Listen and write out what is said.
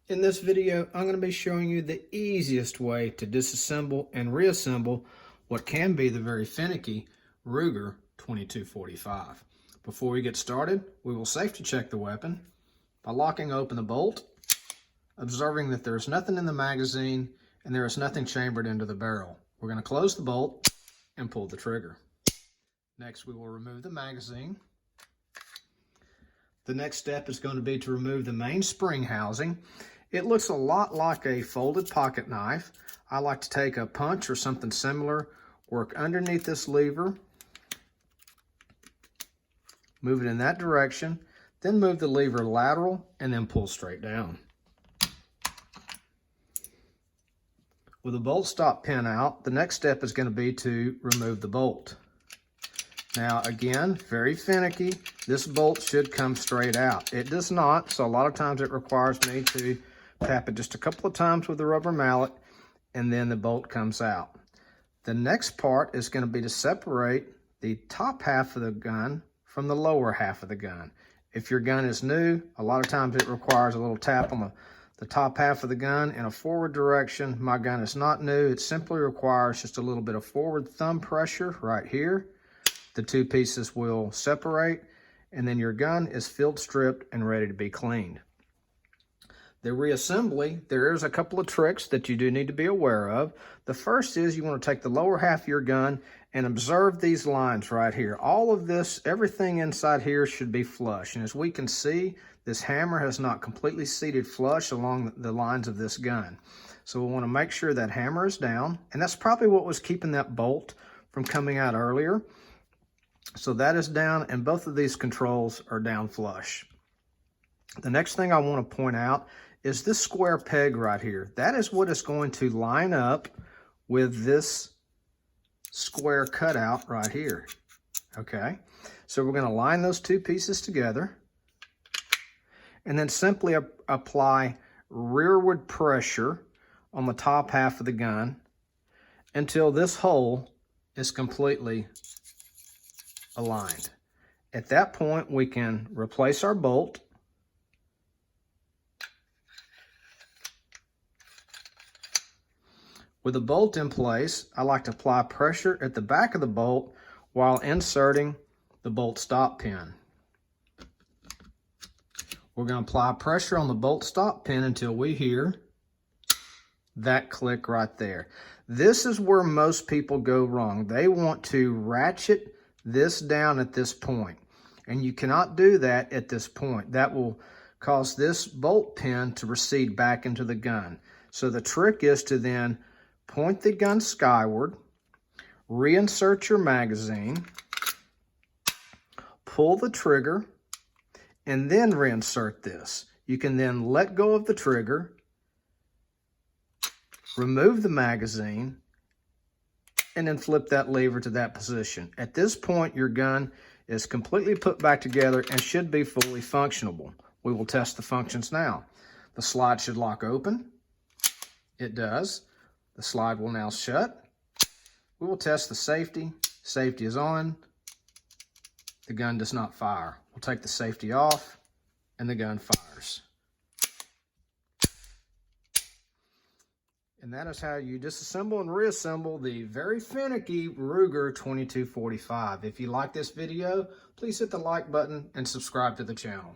In this video, I'm going to be showing you the easiest way to disassemble and reassemble what can be the very finicky Ruger 2245. Before we get started, we will safety check the weapon by locking open the bolt, observing that there's nothing in the magazine and there is nothing chambered into the barrel. We're going to close the bolt and pull the trigger. Next, we will remove the magazine. The next step is going to be to remove the main spring housing. It looks a lot like a folded pocket knife. I like to take a punch or something similar, work underneath this lever, move it in that direction, then move the lever lateral and then pull straight down. With the bolt stop pin out, the next step is going to be to remove the bolt. Now again, very finicky. This bolt should come straight out. It does not, so a lot of times it requires me to tap it just a couple of times with the rubber mallet and then the bolt comes out. The next part is going to be to separate the top half of the gun from the lower half of the gun. If your gun is new, a lot of times it requires a little tap on the top half of the gun in a forward direction. My gun is not new. It simply requires just a little bit of forward thumb pressure right here. The two pieces will separate and then your gun is field stripped and ready to be cleaned. The reassembly, there is a couple of tricks that you do need to be aware of. The first is you want to take the lower half of your gun and observe these lines right here. All of this, everything inside here should be flush. And as we can see, this hammer has not completely seated flush along the lines of this gun. So we want to make sure that hammer is down. And that's probably what was keeping that bolt from coming out earlier. So that is down and both of these controls are down flush. The next thing I want to point out is this square peg right here. That is what is going to line up with this square cutout right here. Okay, so we're going to line those two pieces together and then simply apply rearward pressure on the top half of the gun until this hole is completely aligned. At that point, we can replace our bolt. With the bolt in place, I like to apply pressure at the back of the bolt while inserting the bolt stop pin. We're going to apply pressure on the bolt stop pin until we hear that click right there. This is where most people go wrong. They want to ratchet this down at this point, and you cannot do that at this point. That will cause this bolt pin to recede back into the gun. So the trick is to then point the gun skyward, reinsert your magazine, pull the trigger, and then reinsert this. You can then let go of the trigger, remove the magazine, and then flip that lever to that position. At this point, your gun is completely put back together and should be fully functionable. We will test the functions now. The slide should lock open. It does. The slide will now shut. We will test the safety. Safety is on. The gun does not fire. We'll take the safety off and the gun fires. And that is how you disassemble and reassemble the very finicky Ruger 2245. If you like this video, please hit the like button and subscribe to the channel.